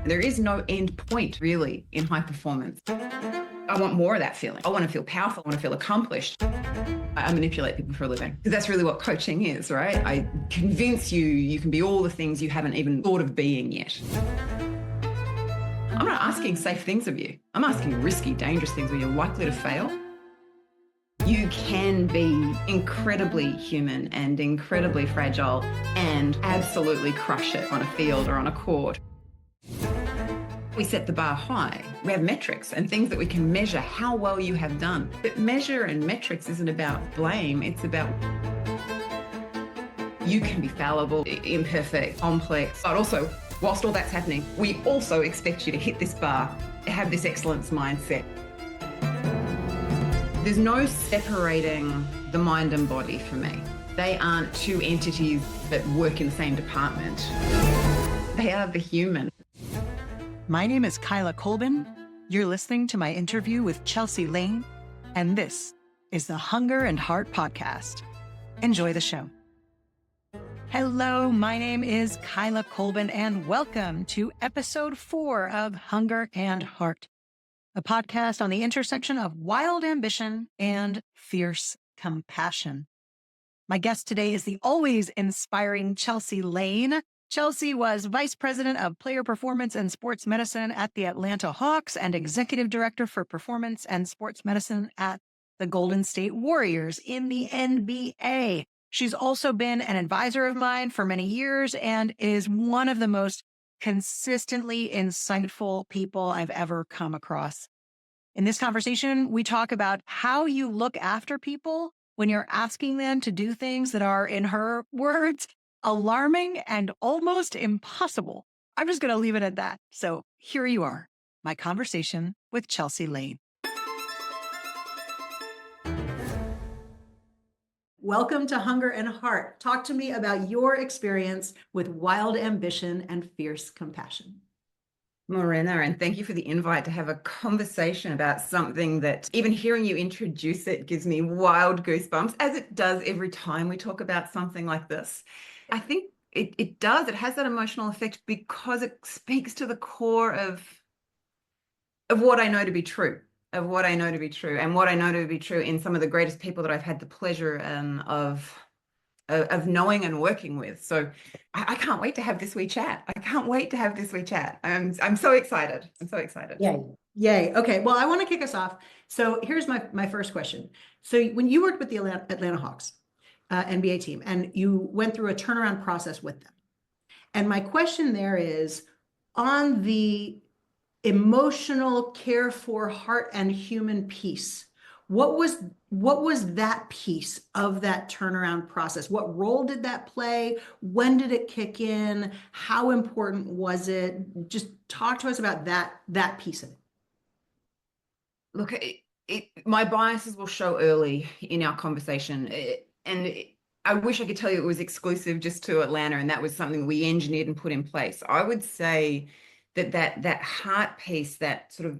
There is no end point really in high performance. I want more of that feeling. I want to feel powerful. I want to feel accomplished. I manipulate people for a living because that's really what coaching is, right? I convince you can be all the things you haven't even thought of being yet. I'm not asking safe things of you. I'm asking risky, dangerous things where you're likely to fail. You can be incredibly human and incredibly fragile and absolutely crush it on a field or on a court. We set the bar high. We have metrics and things that we can measure how well you have done. But measure and metrics isn't about blame. It's about you can be fallible, imperfect, complex, but also, whilst all that's happening, we also expect you to hit this bar, have this excellence mindset. There's no separating the mind and body for me. They aren't two entities that work in the same department. They are the human. My name is Kyla Colbin. You're listening to my interview with Chelsea Lane, and this is the Hunger and Heart Podcast. Enjoy the show. Hello, my name is Kyla Colbin, and welcome to episode 4 of Hunger and Heart, a podcast on the intersection of wild ambition and fierce compassion. My guest today is the always inspiring Chelsea Lane. Chelsea was Vice President of Player Performance and Sports Medicine at the Atlanta Hawks and Executive Director for Performance and Sports Medicine at the Golden State Warriors in the NBA. She's also been an advisor of mine for many years and is one of the most consistently insightful people I've ever come across. In this conversation, we talk about how you look after people when you're asking them to do things that are, in her words, alarming and almost impossible. I'm just going to leave it at that. So here you are, my conversation with Chelsea Lane. Welcome to Hunger and Heart. Talk to me about your experience with wild ambition and fierce compassion. Morena, and thank you for the invite to have a conversation about something that even hearing you introduce it gives me wild goosebumps, as it does every time we talk about something like this. I think it does. It has that emotional effect because it speaks to the core of what I know to be true, and what I know to be true in some of the greatest people that I've had the pleasure of knowing and working with. So I can't wait to have this wee chat. I'm so excited. Yay. Okay. Well, I want to kick us off. So here's my first question. So when you worked with the Atlanta Hawks NBA team and you went through a turnaround process with them, and my question there is on the emotional care for heart and human piece. What was that piece of that turnaround process? What role did that play? When did it kick in? How important was it? Just talk to us about that piece of it. Look, my biases will show early in our conversation, and I wish I could tell you it was exclusive just to Atlanta, and that was something we engineered and put in place. I would say that heart piece, that sort of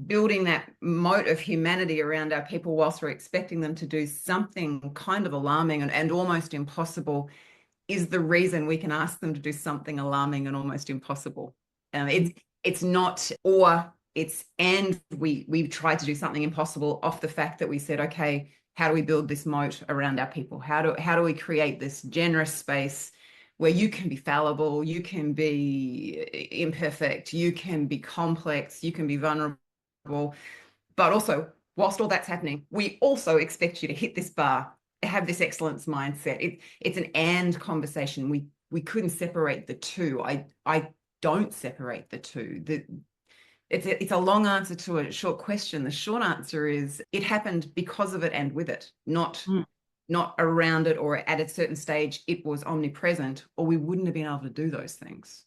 building that moat of humanity around our people whilst we're expecting them to do something kind of alarming and almost impossible, is the reason we can ask them to do something alarming and almost impossible. It's not or, it's and we've tried to do something impossible off the fact that we said, okay, how do we build this moat around our people? How do we create this generous space where you can be fallible, you can be imperfect, you can be complex, you can be vulnerable, but also, whilst all that's happening, we also expect you to hit this bar, have this excellence mindset. It's an and conversation. We couldn't separate the two. I don't separate the two. It's a long answer to a short question. The short answer is it happened because of it and with it, not around it or at a certain stage. It was omnipresent, or we wouldn't have been able to do those things.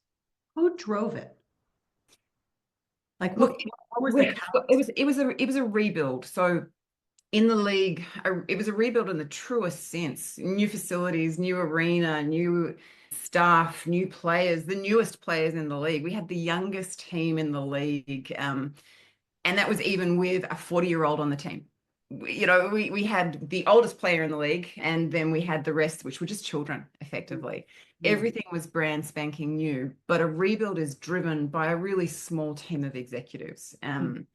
Who drove it? Like, look, what was the it was a rebuild. So in the league, it was a rebuild in the truest sense. New facilities, new arena, new staff, new players, the newest players in the league. We had the youngest team in the league, and that was even with a 40-year-old on the team. we had the oldest player in the league, and then we had the rest, which were just children, effectively. Yeah. Everything was brand spanking new, but a rebuild is driven by a really small team of executives. And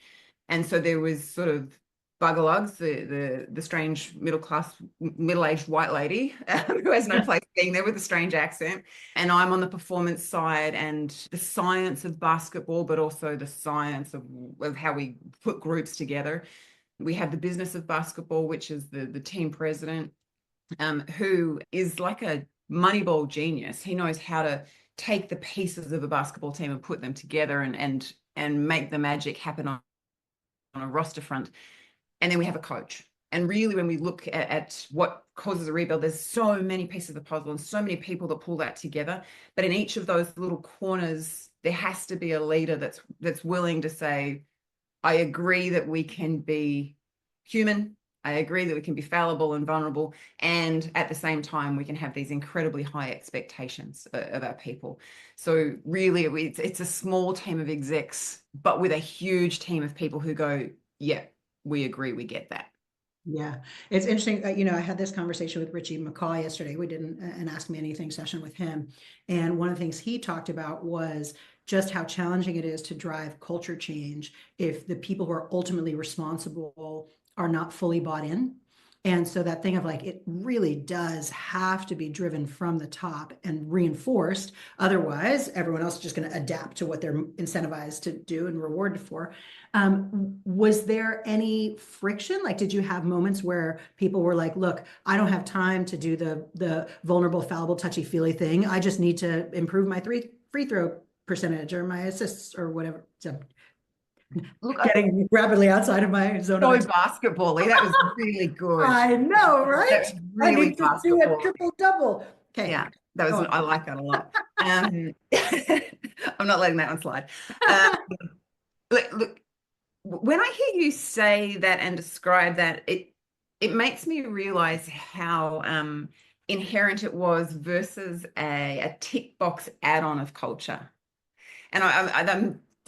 so there was sort of Bugalugs, the strange middle-aged white lady who has no place being there with a strange accent. And I'm on the performance side and the science of basketball, but also the science of how we put groups together. We have the business of basketball, which is the team president, who is like a Moneyball genius. He knows how to take the pieces of a basketball team and put them together and make the magic happen on a roster front. And then we have a coach. And really, when we look at what causes a rebuild, there's so many pieces of the puzzle and so many people that pull that together. But in each of those little corners, there has to be a leader that's willing to say, I agree that we can be human. I agree that we can be fallible and vulnerable. And at the same time, we can have these incredibly high expectations of our people. So really, it's a small team of execs, but with a huge team of people who go, yeah, we agree, we get that. Yeah, it's interesting. I had this conversation with Richie McCaw yesterday. We did an Ask Me Anything session with him. And one of the things he talked about was just how challenging it is to drive culture change if the people who are ultimately responsible are not fully bought in. And so that thing of like, it really does have to be driven from the top and reinforced. Otherwise, everyone else is just going to adapt to what they're incentivized to do and rewarded for. Was there any friction? Like, did you have moments where people were like, look, I don't have time to do the vulnerable, fallible, touchy-feely thing. I just need to improve my free throw percentage or my assists or whatever. So Look, getting rapidly outside of my zone. So basketball-y. That was really good. I know, right? That's really I need to do a triple-double. Okay. Yeah, I like that a lot. I'm not letting that one slide. Look, when I hear you say that and describe that, it makes me realize how inherent it was versus a tick box add-on of culture. And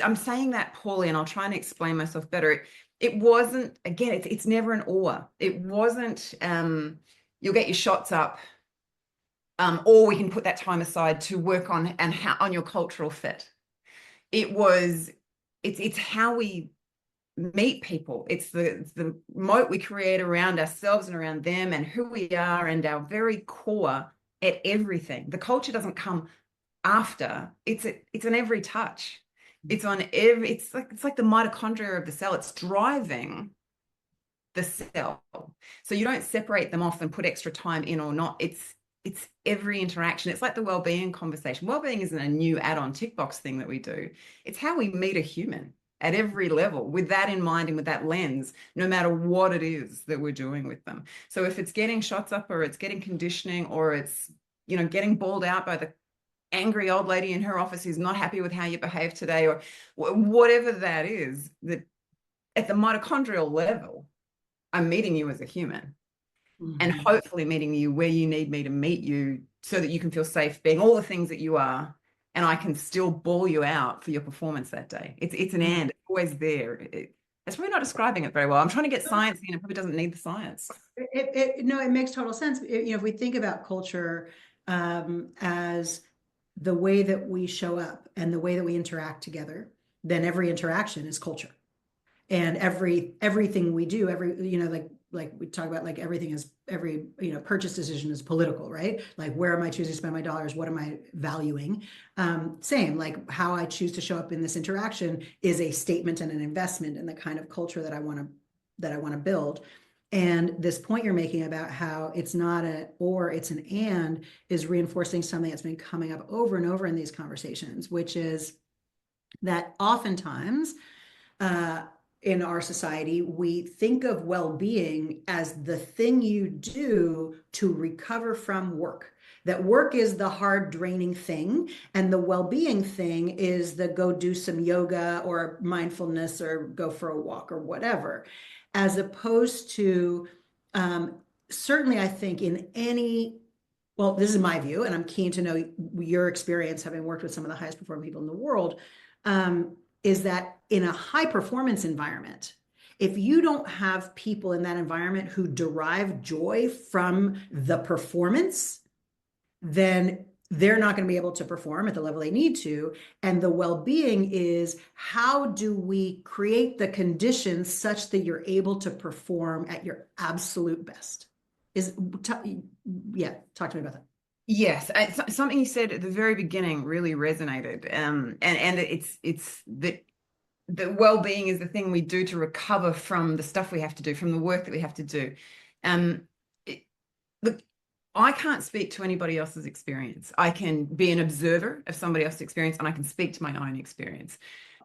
I'm saying that poorly, and I'll try and explain myself better. It wasn't, again, it's never an or. It wasn't you'll get your shots up, or we can put that time aside to work on your cultural fit. It's how we meet people. It's the moat we create around ourselves and around them and who we are and our very core at everything. The culture doesn't come after. It's on every touch. It's like the mitochondria of the cell. It's driving the cell. So you don't separate them off and put extra time in or not. It's every interaction. It's like the well-being conversation. Well-being isn't a new add-on tick box thing that we do. It's how we meet a human at every level with that in mind and with that lens, no matter what it is that we're doing with them. So if it's getting shots up or it's getting conditioning or it's, getting bawled out by the angry old lady in her office who's not happy with how you behave today, or whatever that is, that at the mitochondrial level, I'm meeting you as a human and hopefully meeting you where you need me to meet you so that you can feel safe being all the things that you are, and I can still ball you out for your performance that day. It's an and, it's always there. It's probably not describing it very well. I'm trying to get science in, it probably doesn't need the science. No, it makes total sense. If we think about culture as the way that we show up and the way that we interact together, then every interaction is culture. And everything we do, like we talk about, like every purchase decision is political, right? Like, where am I choosing to spend my dollars? What am I valuing? Same, like how I choose to show up in this interaction is a statement and an investment in the kind of culture that I want to build. And this point you're making about how it's not an or, it's an and, is reinforcing something that's been coming up over and over in these conversations, which is that oftentimes in our society, we think of well-being as the thing you do to recover from work. That work is the hard, draining thing, and the well-being thing is the go do some yoga or mindfulness or go for a walk or whatever, as opposed to certainly, I think well, this is my view, and I'm keen to know your experience having worked with some of the highest performing people in the world, is that in a high performance environment, if you don't have people in that environment who derive joy from the performance, then they're not going to be able to perform at the level they need to. And the well-being is, how do we create the conditions such that you're able to perform at your absolute best? Talk to me about that. Yes, something you said at the very beginning really resonated. And it's the well-being is the thing we do to recover from the stuff we have to do, from the work that we have to do. Um, Look, I can't speak to anybody else's experience. I can be an observer of somebody else's experience, and I can speak to my own experience.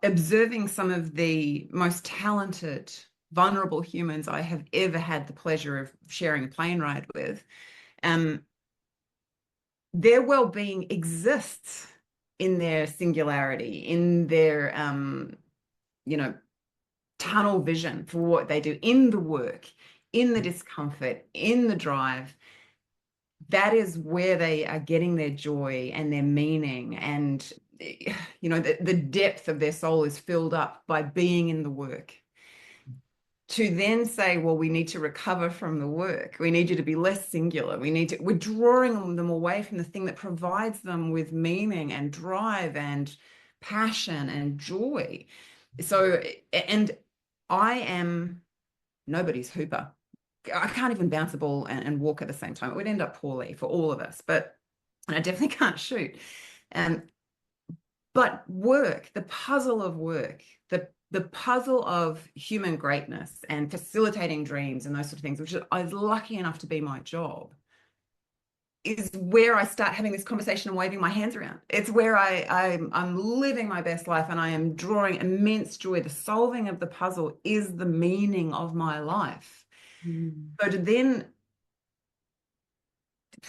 Observing some of the most talented, vulnerable humans I have ever had the pleasure of sharing a plane ride with, their well-being exists in their singularity, in their, tunnel vision for what they do, in the work, in the discomfort, in the drive. That is where they are getting their joy and their meaning. And, the depth of their soul is filled up by being in the work. To then say, well, we need to recover from the work. We need you to be less singular. We're drawing them away from the thing that provides them with meaning and drive and passion and joy. So, and I am nobody's hooper. I can't even bounce a ball and walk at the same time. It would end up poorly for all of us, and I definitely can't shoot. But work, the puzzle of work, the puzzle of human greatness and facilitating dreams and those sort of things, which I was lucky enough to be my job, is where I start having this conversation and waving my hands around. It's where I'm living my best life, and I am drawing immense joy. The solving of the puzzle is the meaning of my life. So then,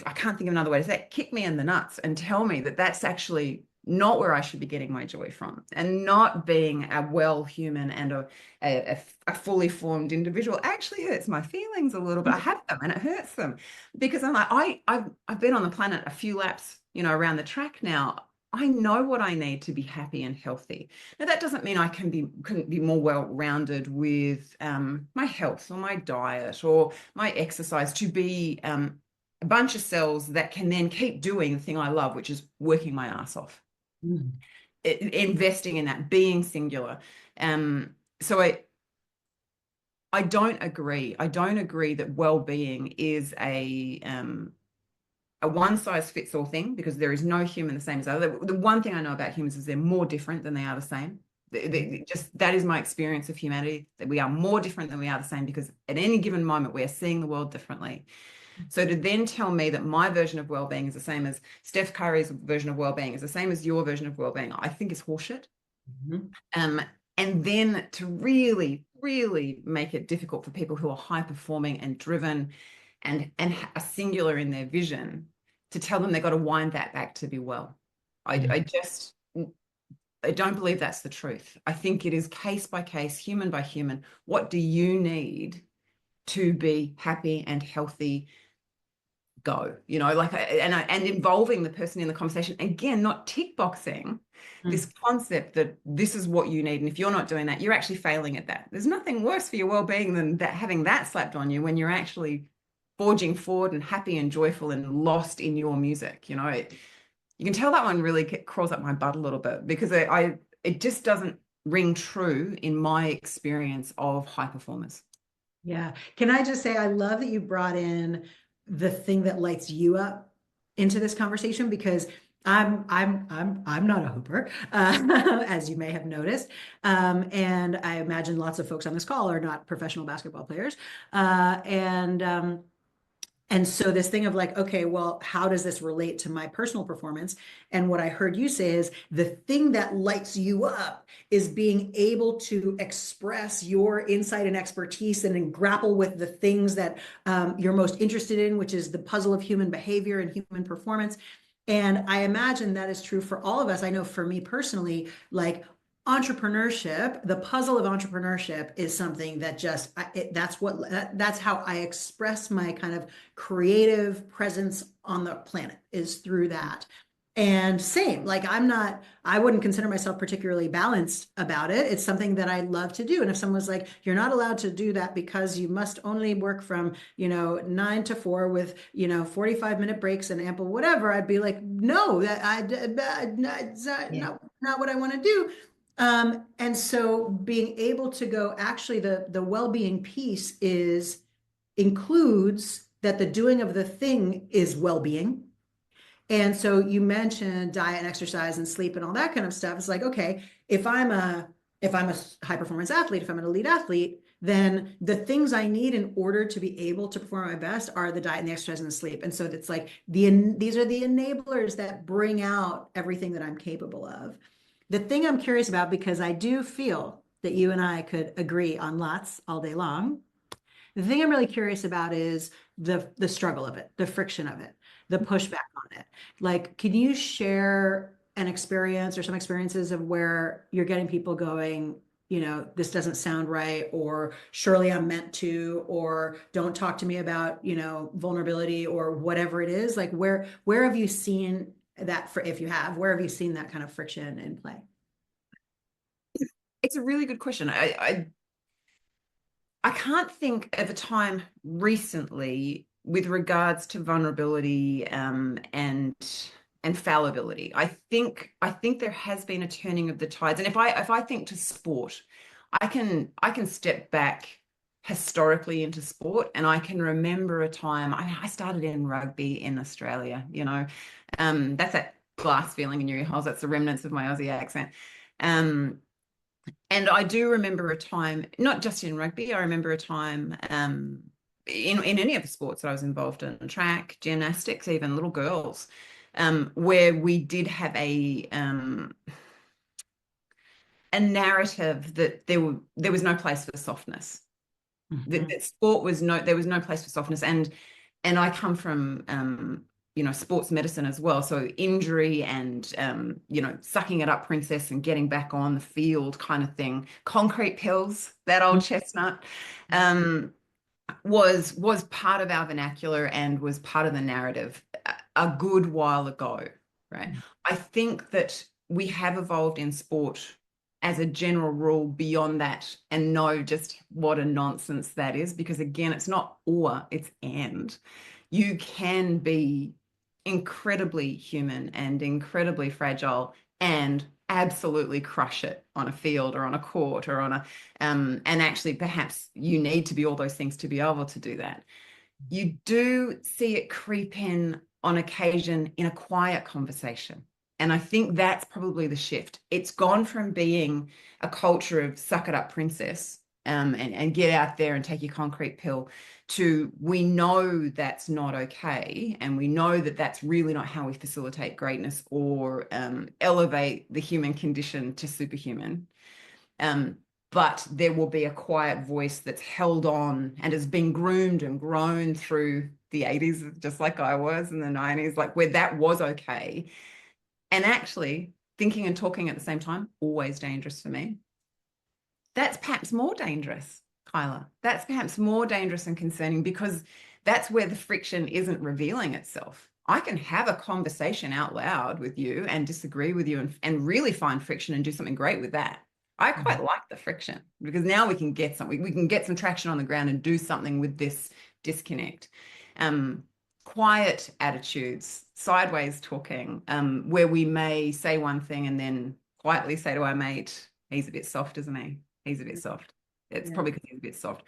I can't think of another way to say it, kick me in the nuts and tell me that that's actually not where I should be getting my joy from, and not being a well human and a fully formed individual actually hurts my feelings a little bit. I have them and it hurts them, because I'm like, I've been on the planet a few laps, around the track now. I know what I need to be happy and healthy. Now, that doesn't mean I couldn't be more well-rounded with my health or my diet or my exercise, to be a bunch of cells that can then keep doing the thing I love, which is working my ass off. Investing in that, being singular. So I don't agree. I don't agree that well-being is a one-size-fits-all thing, because there is no human the same as other. The one thing I know about humans is they're more different than they are the same. That is my experience of humanity, that we are more different than we are the same, because at any given moment we are seeing the world differently. So to then tell me that my version of well-being is the same as Steph Curry's version of well-being, is the same as your version of well-being, I think is horseshit. And then to really, really make it difficult for people who are high-performing and driven and are singular in their vision, to tell them they've got to wind that back to be well. I don't believe that's the truth. I think it is case by case, human by human. What do you need to be happy and healthy? Go, and involving the person in the conversation. Again, not tick boxing this concept that this is what you need, and if you're not doing that, you're actually failing at that. There's nothing worse for your well-being than that, having that slapped on you when you're actually forging forward and happy and joyful and lost in your music. You can tell that one really crawls up my butt a little bit, because it just doesn't ring true in my experience of high performers. Yeah. Can I just say, I love that you brought in the thing that lights you up into this conversation, because I'm not a hooper, as you may have noticed. And I imagine lots of folks on this call are not professional basketball players. And so this thing of like, okay, well, how does this relate to my personal performance? And what I heard you say is, the thing that lights you up is being able to express your insight and expertise, and then grapple with the things that you're most interested in, which is the puzzle of human behavior and human performance. And I imagine that is true for all of us. I know for me personally, like, entrepreneurship, the puzzle of entrepreneurship is something that that's how I express my kind of creative presence on the planet, is through that. And same, like I wouldn't consider myself particularly balanced about it. It's something that I love to do. And if someone's like, you're not allowed to do that because you must only work from, 9 to 4 with, 45-minute breaks and ample whatever, I'd be like, no, it's not what I want to do. And so being able to go, actually, the well-being piece includes that the doing of the thing is well-being. And so you mentioned diet and exercise and sleep and all that kind of stuff. It's like, okay, if I'm a high performance athlete, if I'm an elite athlete, then the things I need in order to be able to perform my best are the diet and the exercise and the sleep. And so it's like these are the enablers that bring out everything that I'm capable of. The thing I'm curious about, because I do feel that you and I could agree on lots all day long. The thing I'm really curious about is the struggle of it, the friction of it, the pushback on it. Like, can you share an experience or some experiences of where you're getting people going, this doesn't sound right, or surely I'm meant to, or don't talk to me about, vulnerability or whatever it is? Like, where have you seen that, if you have, where have you seen that kind of friction in play? It's a really good question. I can't think of a time recently with regards to vulnerability and fallibility. I think there has been a turning of the tides. And if I think to sport, I can step back historically into sport, and I can remember a time. I started in rugby in Australia. That's that glass feeling in your ear holes. That's the remnants of my Aussie accent. And I do remember a time, not just in rugby, I remember a time in any of the sports that I was involved in, track, gymnastics, even little girls, where we did have a narrative that there was no place for softness. That sport was there was no place for softness. And I come from sports medicine as well. So injury and, sucking it up, princess, and getting back on the field kind of thing. Concrete pills, that old chestnut, was part of our vernacular and was part of the narrative a good while ago, right? I think that we have evolved in sport as a general rule beyond that, and know just what a nonsense that is, because again, it's not or, it's and. You can be incredibly human and incredibly fragile and absolutely crush it on a field or on a court or on and actually perhaps you need to be all those things to be able to do that. You do see it creep in on occasion in a quiet conversation. And I think that's probably the shift. It's gone from being a culture of suck it up, princess, and get out there and take your concrete pill, to we know that's not okay. And we know that that's really not how we facilitate greatness or elevate the human condition to superhuman. But there will be a quiet voice that's held on and has been groomed and grown through the 80s, just like I was in the 90s, like where that was okay. And actually thinking and talking at the same time, always dangerous for me. That's perhaps more dangerous, Kyla. That's perhaps more dangerous and concerning, because that's where the friction isn't revealing itself. I can have a conversation out loud with you and disagree with you and really find friction and do something great with that. I quite like the friction, because now we can get something, we can get some traction on the ground and do something with this disconnect. Quiet attitudes, sideways talking, where we may say one thing and then quietly say to our mate, he's a bit soft, isn't he? He's a bit soft. It's probably because he's a bit soft.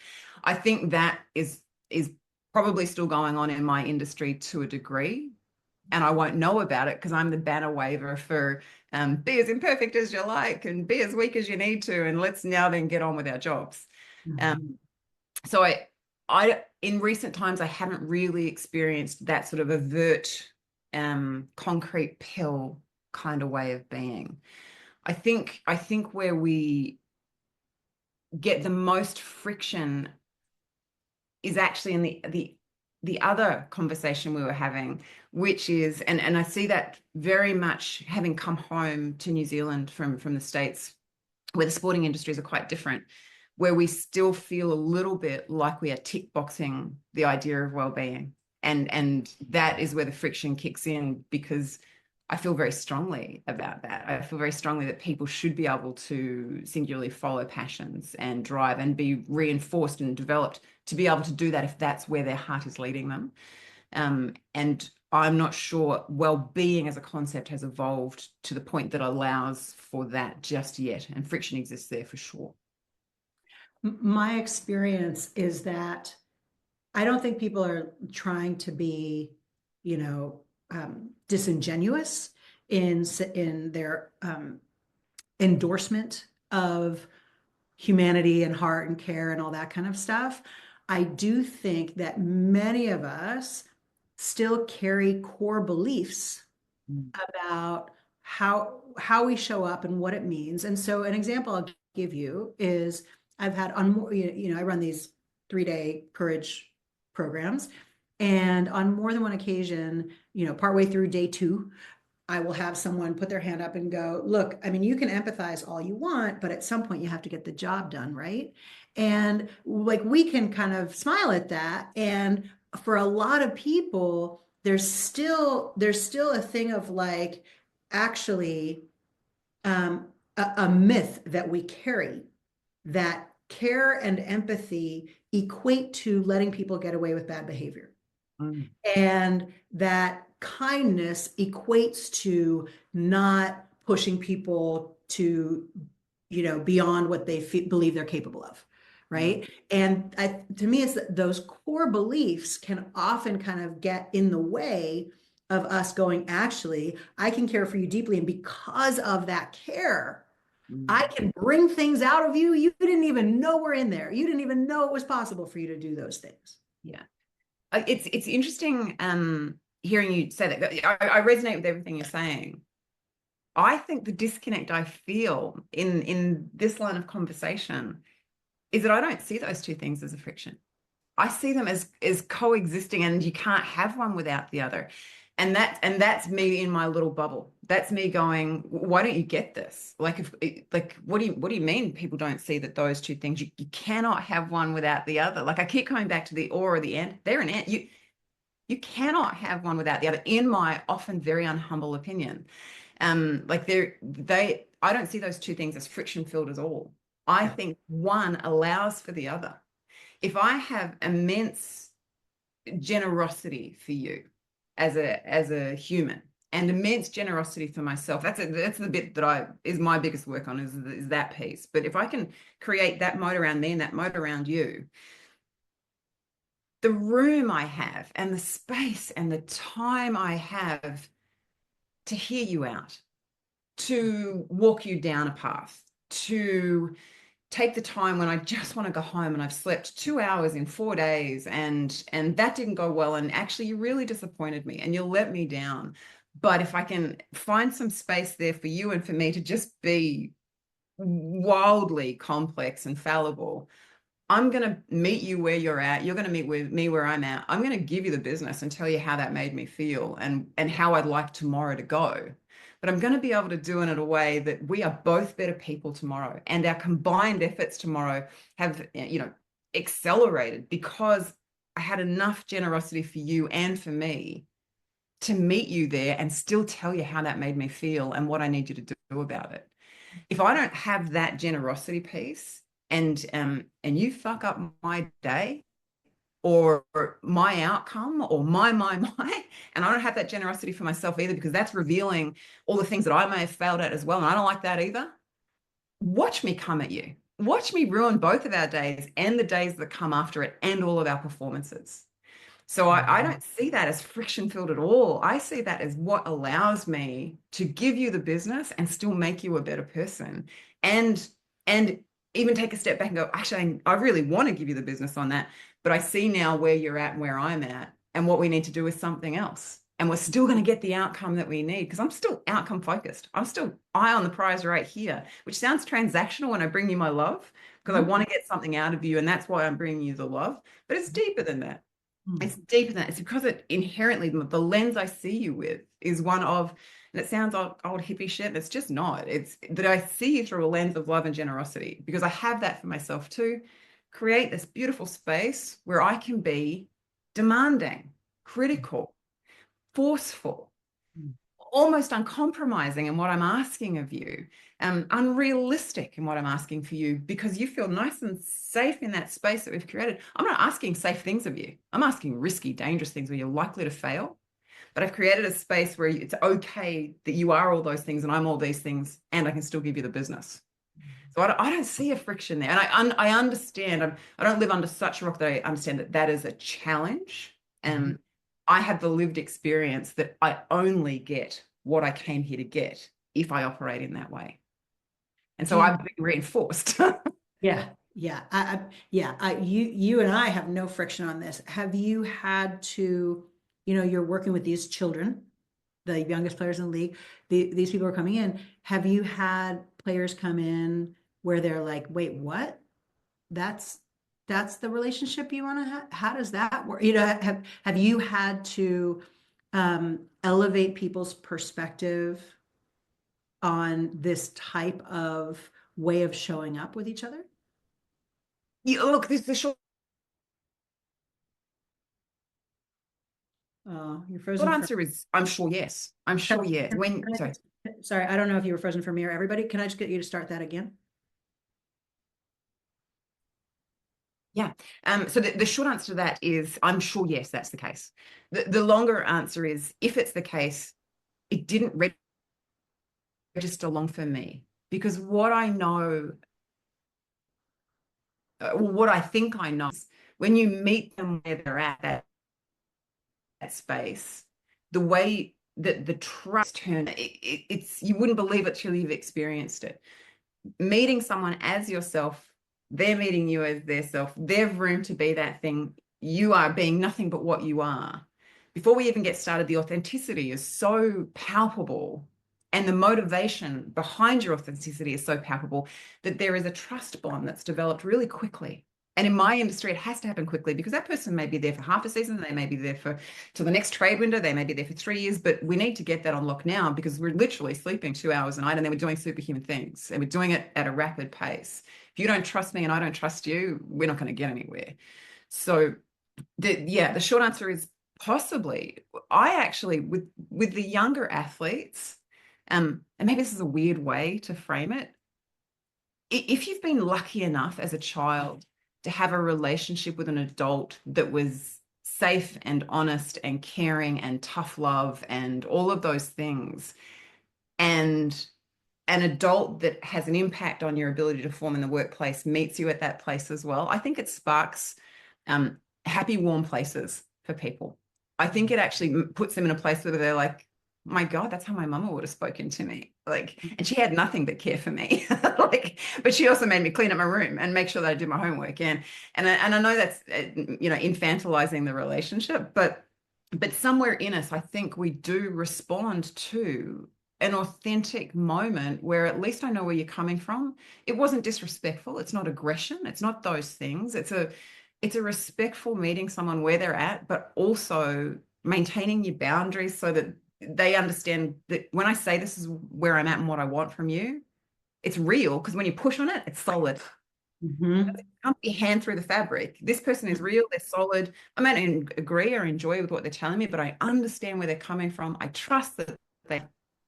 I think that is probably still going on in my industry to a degree, and I won't know about it because I'm the banner waver for be as imperfect as you like and be as weak as you need to, and let's now then get on with our jobs. So I in recent times I haven't really experienced that sort of overt concrete pill kind of way of being. I think where we get the most friction is actually in the other conversation we were having, which is, and I see that very much having come home to New Zealand from the States, where the sporting industries are quite different, where we still feel a little bit like we are tick boxing the idea of well-being. And that is where the friction kicks in, because I feel very strongly about that. I feel very strongly that people should be able to singularly follow passions and drive and be reinforced and developed to be able to do that if that's where their heart is leading them. And I'm not sure well-being as a concept has evolved to the point that allows for that just yet. And friction exists there for sure. My experience is that I don't think people are trying to be, disingenuous in their endorsement of humanity and heart and care and all that kind of stuff. I do think that many of us still carry core beliefs about how we show up and what it means. And so an example I'll give you is I've had on, I run these 3-day courage programs. And on more than one occasion, partway through day 2, I will have someone put their hand up and go, look, I mean, you can empathize all you want, but at some point you have to get the job done, right? And like we can kind of smile at that. And for a lot of people, there's still a thing of like actually a myth that we carry that care and empathy equate to letting people get away with bad behavior. And that kindness equates to not pushing people to, beyond what they believe they're capable of, right? And to me, it's that those core beliefs can often kind of get in the way of us going, actually, I can care for you deeply. And because of that care, I can bring things out of you. You didn't even know were in there. You didn't even know it was possible for you to do those things. Yeah. It's interesting hearing you say that. I resonate with everything you're saying. I think the disconnect I feel in this line of conversation is that I don't see those two things as a friction. I see them as coexisting, and you can't have one without the other. And that's me in my little bubble. That's me going, why don't you get this? Like what do you mean people don't see that those two things, you cannot have one without the other? Like I keep coming back to the or the and. They're an and. You cannot have one without the other, in my often very unhumble opinion. I don't see those two things as friction filled at all. I think one allows for the other. If I have immense generosity for you as a human and immense generosity for myself, that's the bit that is my biggest work on is that piece. But if I can create that moat around me and that moat around you, the room I have and the space and the time I have to hear you out, to walk you down a path, to take the time when I just want to go home and I've slept 2 hours in 4 days and that didn't go well, and actually you really disappointed me and you let me down. But if I can find some space there for you and for me to just be wildly complex and fallible, I'm going to meet you where you're at. You're going to meet with me where I'm at. I'm going to give you the business and tell you how that made me feel and how I'd like tomorrow to go. But I'm going to be able to do it in a way that we are both better people tomorrow, and our combined efforts tomorrow have, accelerated because I had enough generosity for you and for me to meet you there and still tell you how that made me feel and what I need you to do about it. If I don't have that generosity piece and you fuck up my day or my outcome or my, and I don't have that generosity for myself either, because that's revealing all the things that I may have failed at as well. And I don't like that either. Watch me come at you. Watch me ruin both of our days and the days that come after it and all of our performances. So I don't see that as friction filled at all. I see that as what allows me to give you the business and still make you a better person. And even take a step back and go, actually, I really want to give you the business on that. But I see now where you're at and where I'm at, and what we need to do is something else. And we're still going to get the outcome that we need, because I'm still outcome focused. I'm still eye on the prize right here, which sounds transactional when I bring you my love, because I want to get something out of you. And that's why I'm bringing you the love. But it's deeper than that. It's deeper than that. It's because it inherently, the lens I see you with is one of, and it sounds old hippie shit, it's just not. It's that I see you through a lens of love and generosity, because I have that for myself too. Create this beautiful space where I can be demanding, critical, forceful, almost uncompromising in what I'm asking of you, unrealistic in what I'm asking for you, because you feel nice and safe in that space that we've created. I'm not asking safe things of you. I'm asking risky, dangerous things where you're likely to fail. But I've created a space where it's okay that you are all those things and I'm all these things, and I can still give you the business. So I don't see a friction there. And I understand, I don't live under such a rock that I understand that that is a challenge. And I have the lived experience that I only get what I came here to get if I operate in that way. And so I've been reinforced. Yeah, yeah, you and I have no friction on this. Have you had to, you're working with these children, the youngest players in the league, these people are coming in. Have you had players come in where they're like, wait, what? That's the relationship you want to have? How does that work? Have you had to elevate people's perspective on this type of way of showing up with each other? Look, this is the short You're frozen. answer is I'm sure yes. I'm sure yes. Sorry, I don't know if you were frozen for me or everybody. Can I just get you to start that again? Yeah. So the short answer to that is I'm sure yes, that's the case. The longer answer is if it's the case, it didn't register long for me, because what I know, what I think I know, is when you meet them where they're at that space, the way that the trust turn, it's you wouldn't believe it till you've experienced it. Meeting someone as yourself, they're meeting you as their self, they've room to be that thing. You are being nothing but what you are. Before we even get started, the authenticity is so palpable, and the motivation behind your authenticity is so palpable that there is a trust bond that's developed really quickly. And in my industry, it has to happen quickly, because that person may be there for half a season, they may be there for till the next trade window, they may be there for 3 years, but we need to get that unlocked now, because we're literally sleeping 2 hours a night and then we're doing superhuman things, and we're doing it at a rapid pace. If you don't trust me and I don't trust you, we're not going to get anywhere. So the short answer is possibly. I actually, with the younger athletes, and maybe this is a weird way to frame it, if you've been lucky enough as a child to have a relationship with an adult that was safe and honest and caring and tough love and all of those things, and an adult that has an impact on your ability to perform in the workplace meets you at that place as well, I think it sparks happy, warm places for people. I think it actually puts them in a place where they're like, my God, that's how my mama would have spoken to me. And she had nothing but care for me. But she also made me clean up my room and make sure that I did my homework. And I know that's, infantilizing the relationship, but somewhere in us, I think we do respond to an authentic moment where at least I know where you're coming from. It wasn't disrespectful. It's not aggression. It's not those things. It's a respectful meeting someone where they're at, but also maintaining your boundaries so that they understand that when I say this is where I'm at and what I want from you, it's real, because when you push on it, it's solid. It can't be hand through the fabric. This person is real, they're solid. I may not agree or enjoy with what they're telling me, but I understand where they're coming from. I trust that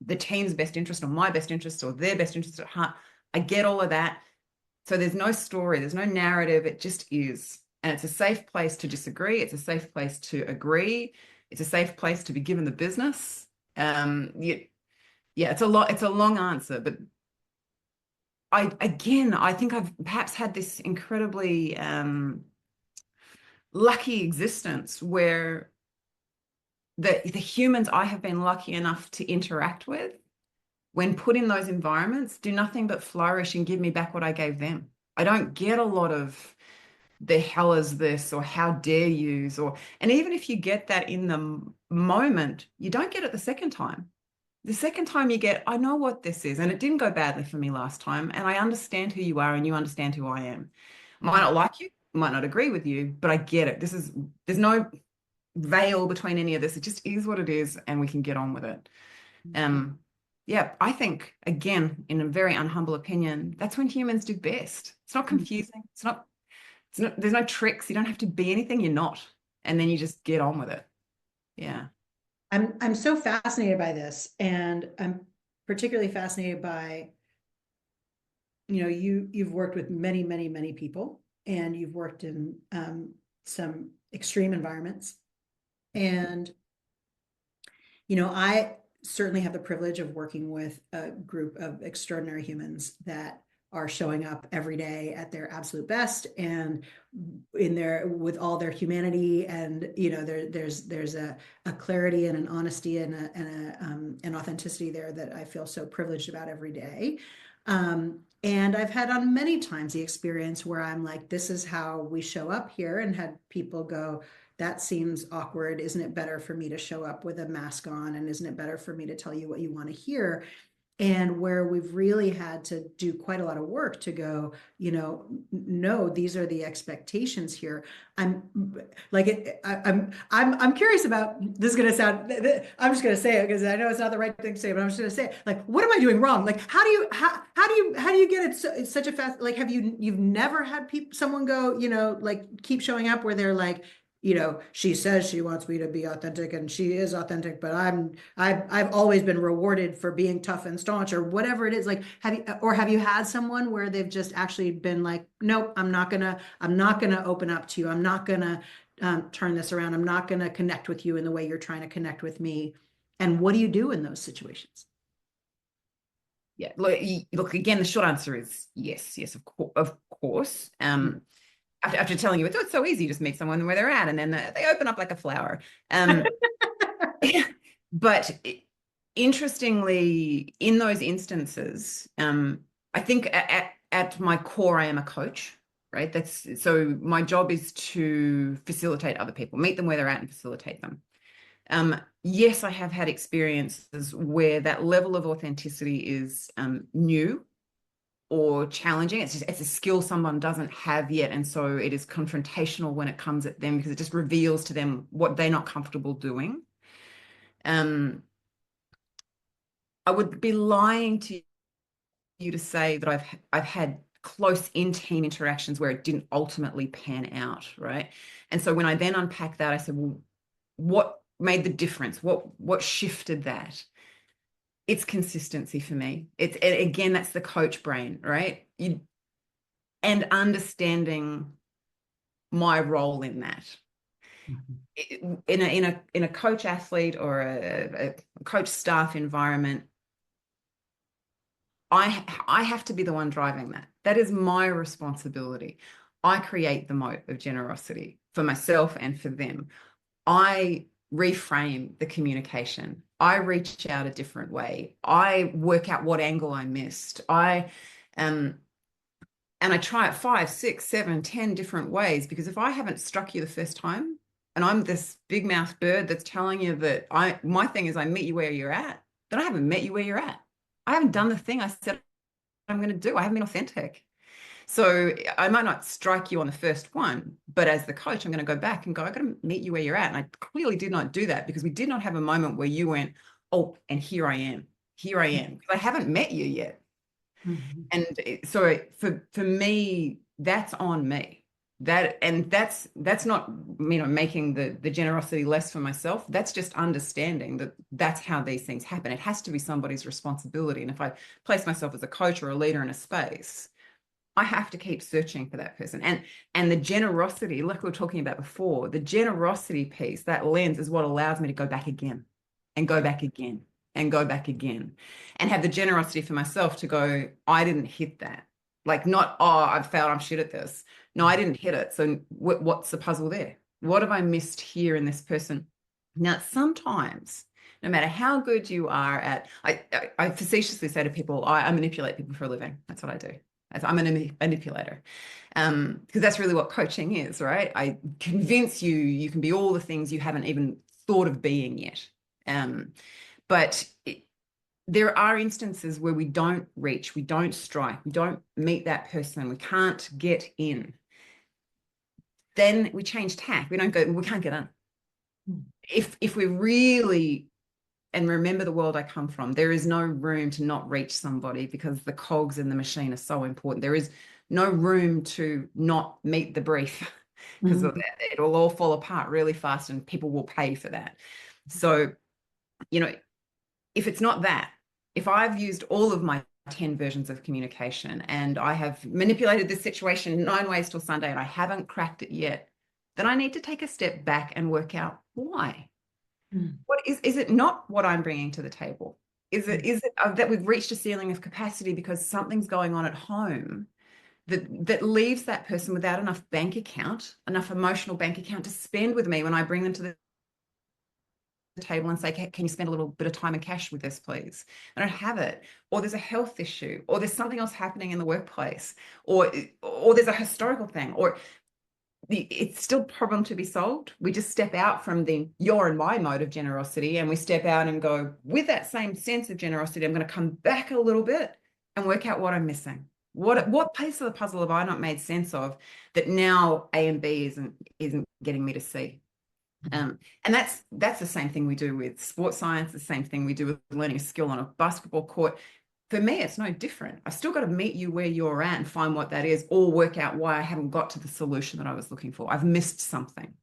the team's best interest or my best interest or their best interest at heart. I get all of that. So there's no story, there's no narrative, it just is. And it's a safe place to disagree. It's a safe place to agree. It's a safe place to be given the business. It's a long answer, but I think I've perhaps had this incredibly lucky existence where the humans I have been lucky enough to interact with, when put in those environments, do nothing but flourish and give me back what I gave them. I don't get a lot of the hell is this or how dare yous, and even if you get that in the moment, you don't get it the second time. The second time you get, I know what this is, and it didn't go badly for me last time, and I understand who you are and you understand who I am. Might not like you, might not agree with you, but I get it. There's no veil between any of this. It just is what it is, and we can get on with it. I think, again, in a very unhumble opinion, that's when humans do best. It's not confusing. There's no tricks. You don't have to be anything you're not. And then you just get on with it. Yeah. I'm so fascinated by this, and I'm particularly fascinated by, you've worked with many, many, many people, and you've worked in some extreme environments. And, I certainly have the privilege of working with a group of extraordinary humans that are showing up every day at their absolute best and with all their humanity. And, there's a clarity and an honesty and an authenticity there that I feel so privileged about every day. And I've had on many times the experience where I'm like, this is how we show up here, and had people go, that seems awkward. Isn't it better for me to show up with a mask on? And isn't it better for me to tell you what you want to hear? And where we've really had to do quite a lot of work to go, no, these are the expectations here. I'm like, I'm curious about, this is going to sound, I'm just going to say it because I know it's not the right thing to say, but I'm just going to say it. Like, what am I doing wrong? Like, how do you get it it's such a fast, like, you've never had someone go, like, keep showing up where they're like, she says she wants me to be authentic, and she is authentic, but I've always been rewarded for being tough and staunch, or whatever it is. Like, have you had someone where they've just actually been like, nope, I'm not gonna open up to you. I'm not gonna turn this around. I'm not gonna connect with you in the way you're trying to connect with me. And what do you do in those situations? Yeah, look, again, the short answer is yes, of course. After telling you it's so easy, just meet someone where they're at, and then they open up like a flower. But interestingly, in those instances, I think at my core, I am a coach, right? So my job is to facilitate other people, meet them where they're at and facilitate them. Yes, I have had experiences where that level of authenticity is new or challenging. It's a skill someone doesn't have yet, and so it is confrontational when it comes at them, because it just reveals to them what they're not comfortable doing. I would be lying to you to say that I've had close in-team interactions where it didn't ultimately pan out, right? And so when I then unpack that, I said, well, what made the difference? What shifted that? It's consistency for me. Again, that's the coach brain, right? And understanding my role in that. In a coach athlete or a coach staff environment, I have to be the one driving that. That is my responsibility. I create the moat of generosity for myself and for them. I reframe the communication. I reach out a different way. I work out what angle I missed. And I try it 5, 6, 7, 10 different ways, because if I haven't struck you the first time, and I'm this big mouth bird that's telling you that my thing is I meet you where you're at, then I haven't met you where you're at. I haven't done the thing I said I'm going to do. I haven't been authentic. So I might not strike you on the first one, but as the coach, I'm going to go back and go, I got to meet you where you're at. And I clearly did not do that, because we did not have a moment where you went, oh, and here I am. Here I am. Because I haven't met you yet. Mm-hmm. And so for me, that's on me. That's not, making the generosity less for myself. That's just understanding that that's how these things happen. It has to be somebody's responsibility. And if I place myself as a coach or a leader in a space, I have to keep searching for that person. And the generosity, like we were talking about before, the generosity piece, that lens, is what allows me to go back again and go back again and go back again, and have the generosity for myself to go, I didn't hit that. Like, not, oh, I've failed, I'm shit at this. No, I didn't hit it. So what's the puzzle there? What have I missed here in this person? Now, sometimes, no matter how good you are at, I facetiously say to people, I manipulate people for a living. That's what I do. I'm a manipulator, because that's really what coaching is, right? I convince you can be all the things you haven't even thought of being yet. But there are instances where we don't reach, we don't strike, we don't meet that person, we can't get in. Then we change tack. We can't get in. If we really, and remember the world I come from, there is no room to not reach somebody, because the cogs in the machine are so important. There is no room to not meet the brief, because it will all fall apart really fast, and people will pay for that. So you know, if it's not that, if I've used all of my 10 versions of communication and I have manipulated this situation 9 ways till Sunday and I haven't cracked it yet, then I need to take a step back and work out why. What is it not what I'm bringing to the table? Is it that we've reached a ceiling of capacity because something's going on at home that leaves that person without enough bank account, enough emotional bank account to spend with me when I bring them to the table and say, can you spend a little bit of time and cash with this, please? I don't have it. Or there's a health issue, or there's something else happening in the workplace, or there's a historical thing, or it's still a problem to be solved. We just step out from the your and my mode of generosity, and we step out and go, with that same sense of generosity, I'm going to come back a little bit and work out what I'm missing. What piece of the puzzle have I not made sense of that now A and B isn't getting me to see? And that's the same thing we do with sports science, the same thing we do with learning a skill on a basketball court. For me, it's no different. I've still got to meet you where you're at and find what that is, or work out why I haven't got to the solution that I was looking for. I've missed something.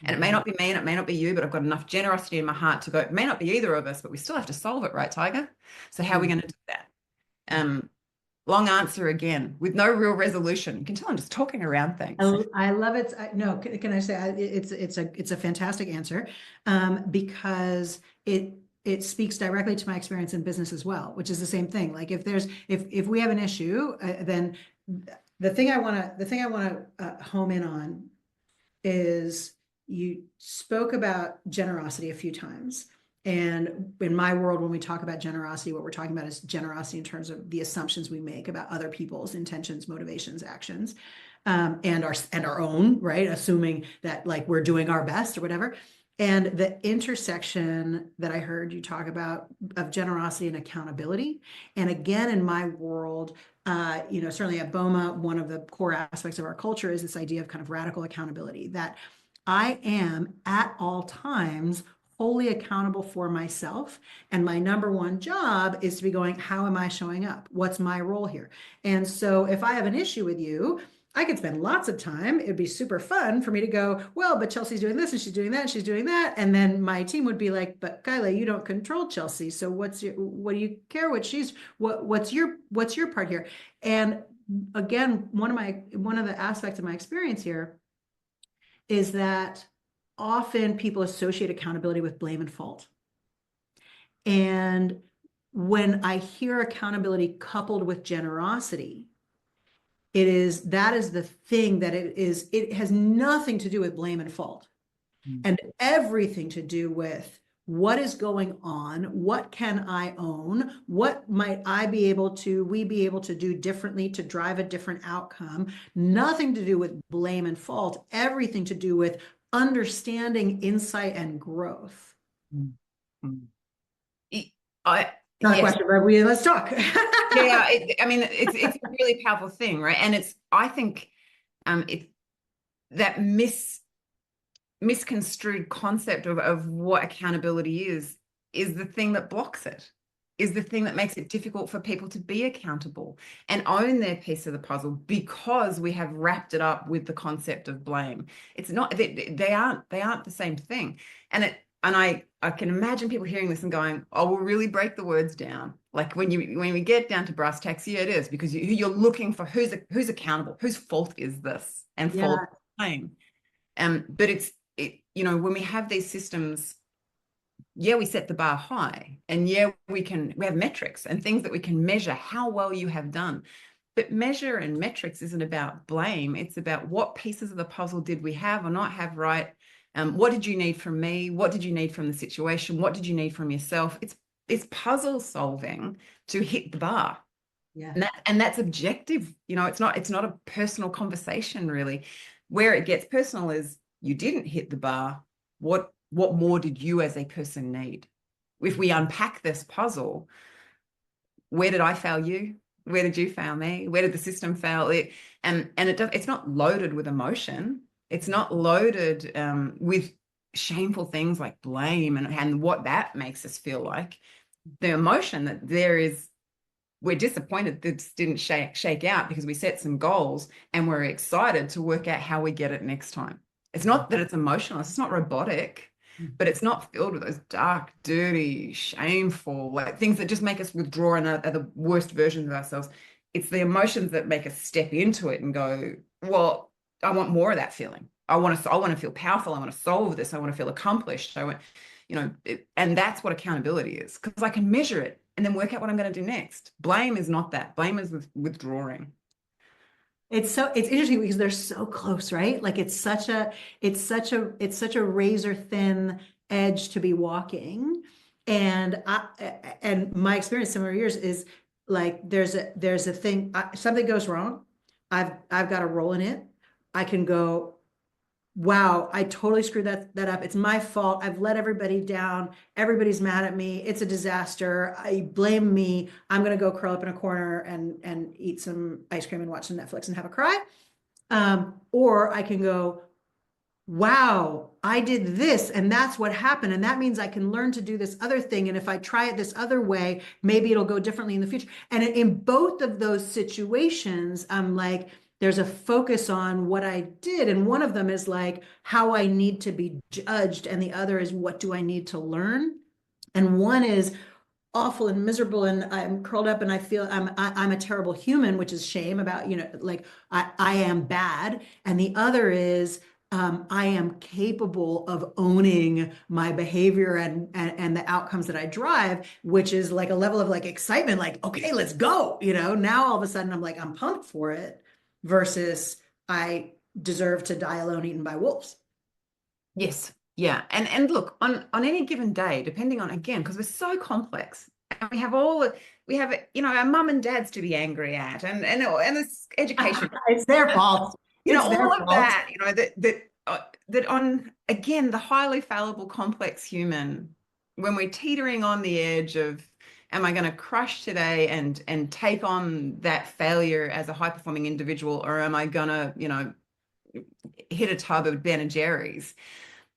And it may not be me and it may not be you, but I've got enough generosity in my heart to go, it may not be either of us, but we still have to solve it, right, Tiger? So how are we going to do that? Long answer again, with no real resolution. You can tell I'm just talking around things. I love it. No, can I say it's a fantastic answer, because it speaks directly to my experience in business as well, which is the same thing. Like if we have an issue, then the thing I want to home in on is you spoke about generosity a few times. And in my world, when we talk about generosity, what we're talking about is generosity in terms of the assumptions we make about other people's intentions, motivations, actions, and our own, right? Assuming that like we're doing our best or whatever. And the intersection that I heard you talk about of generosity and accountability. And again, in my world, certainly at BOMA, one of the core aspects of our culture is this idea of kind of radical accountability, that I am at all times wholly accountable for myself. And my number one job is to be going, how am I showing up? What's my role here? And so if I have an issue with you, I could spend lots of time. It'd be super fun for me to go, well, but Chelsea's doing this and she's doing that and she's doing that. And then my team would be like, but Kyla, you don't control Chelsea. So what do you care what's your part here? And again, one of the aspects of my experience here is that often people associate accountability with blame and fault. And when I hear accountability coupled with generosity, that is the thing that it has nothing to do with blame and fault, and everything to do with what is going on, what can I own, what might we be able to do differently to drive a different outcome. Nothing to do with blame and fault, everything to do with understanding, insight, and growth. Not a question, but let's talk. Yeah, it's a really powerful thing, right? And I think that misconstrued concept of what accountability is the thing that blocks it, is the thing that makes it difficult for people to be accountable and own their piece of the puzzle, because we have wrapped it up with the concept of blame. It's not, they aren't the same thing. And I can imagine people hearing this and going, oh, we'll really break the words down. Like when we get down to brass tacks, yeah, it is, because you're looking for who's accountable, whose fault is this, and fault is blame. But when we have these systems, yeah, we set the bar high, and yeah, we have metrics and things that we can measure how well you have done. But measure and metrics isn't about blame. It's about what pieces of the puzzle did we have or not have right. What did you need from me? What did you need from the situation? What did you need from yourself? It's puzzle solving to hit the bar. Yeah. And that's objective. It's not a personal conversation, really. Where it gets personal is you didn't hit the bar. What more did you as a person need? If we unpack this puzzle, where did I fail you? Where did you fail me? Where did the system fail? It's not loaded with emotion. It's not loaded with shameful things like blame and what that makes us feel like. The emotion that we're disappointed that this didn't shake out because we set some goals and we're excited to work out how we get it next time. It's not that it's emotionless. It's not robotic. but it's not filled with those dark, dirty, shameful, like things that just make us withdraw and are the worst versions of ourselves. It's the emotions that make us step into it and go, well, I want more of that feeling. I want to feel powerful. I want to solve this. I want to feel accomplished. I want, and that's what accountability is, because I can measure it and then work out what I'm going to do next. Blame is not that. Blame is withdrawing. It's interesting because they're so close, right? Like it's such a razor thin edge to be walking. And my experience similar to yours is like there's a thing, something goes wrong. I've got a role in it. I can go, wow, I totally screwed that up. It's my fault. I've let everybody down. Everybody's mad at me. It's a disaster. I blame me. I'm gonna go curl up in a corner and eat some ice cream and watch some Netflix and have a cry. Or I can go, wow, I did this and that's what happened. And that means I can learn to do this other thing. And if I try it this other way, maybe it'll go differently in the future. And in both of those situations, I'm like, there's a focus on what I did. And one of them is like how I need to be judged. And the other is what do I need to learn? And one is awful and miserable and I'm curled up and I feel I'm a terrible human, which is shame about, like I am bad. And the other is I am capable of owning my behavior and the outcomes that I drive, which is like a level of like excitement, like, okay, let's go. Now all of a sudden I'm pumped for it versus I deserve to die alone eaten by wolves. Yes. Yeah. And look, on any given day, depending on, again, because we're so complex and we have our mum and dads to be angry at and this education. It's their fault. All of that, that on, again, the highly fallible, complex human, when we're teetering on the edge of, am I going to crush today and take on that failure as a high performing individual, or am I going to, hit a tub of Ben and Jerry's?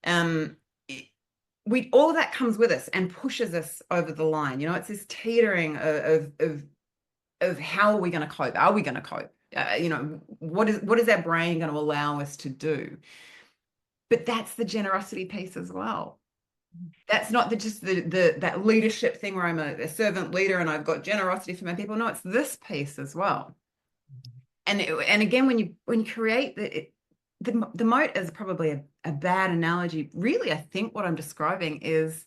All of that comes with us and pushes us over the line. It's this teetering of how are we going to cope? Are we going to cope? What is our brain going to allow us to do? But that's the generosity piece as well. That's not just that leadership thing where I'm a servant leader and I've got generosity for my people. No, it's this piece as well. And again, when you create the moat is probably a bad analogy. Really, I think what I'm describing is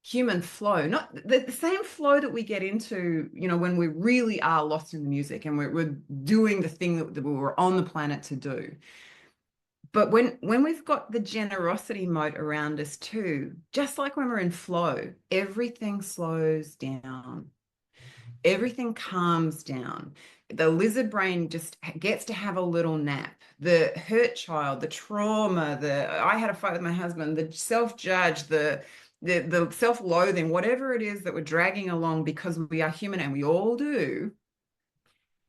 human flow, not the same flow that we get into, when we really are lost in the music and we're doing the thing that we were on the planet to do. But when we've got the generosity moat around us too, just like when we're in flow, everything slows down. Everything calms down. The lizard brain just gets to have a little nap. The hurt child, the trauma, I had a fight with my husband, the self-judge, the self-loathing, whatever it is that we're dragging along because we are human and we all do,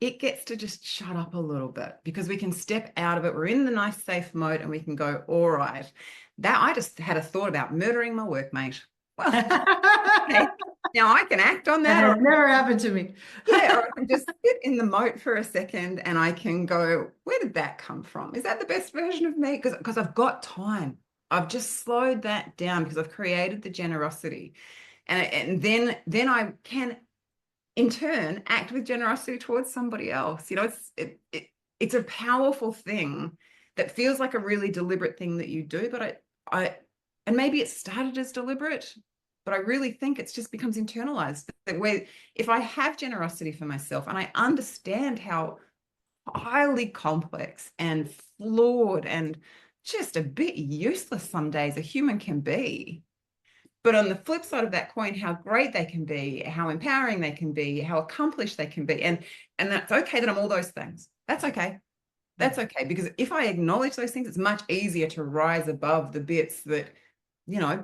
it gets to just shut up a little bit because we can step out of it. We're in the nice, safe mode and we can go, all right. That I just had a thought about murdering my workmate. Well, okay. Now I can act on that. That never happened to me. Yeah, or I can just sit in the moat for a second and I can go, where did that come from? Is that the best version of me? Because I've got time. I've just slowed that down because I've created the generosity. And then I can, in turn, act with generosity towards somebody else. It's a powerful thing that feels like a really deliberate thing that you do, but and maybe it started as deliberate, but I really think it's just becomes internalized. That if I have generosity for myself and I understand how highly complex and flawed and just a bit useless some days a human can be, but on the flip side of that coin, how great they can be, how empowering they can be, how accomplished they can be. And that's okay that I'm all those things. That's okay. That's okay. Because if I acknowledge those things, it's much easier to rise above the bits that,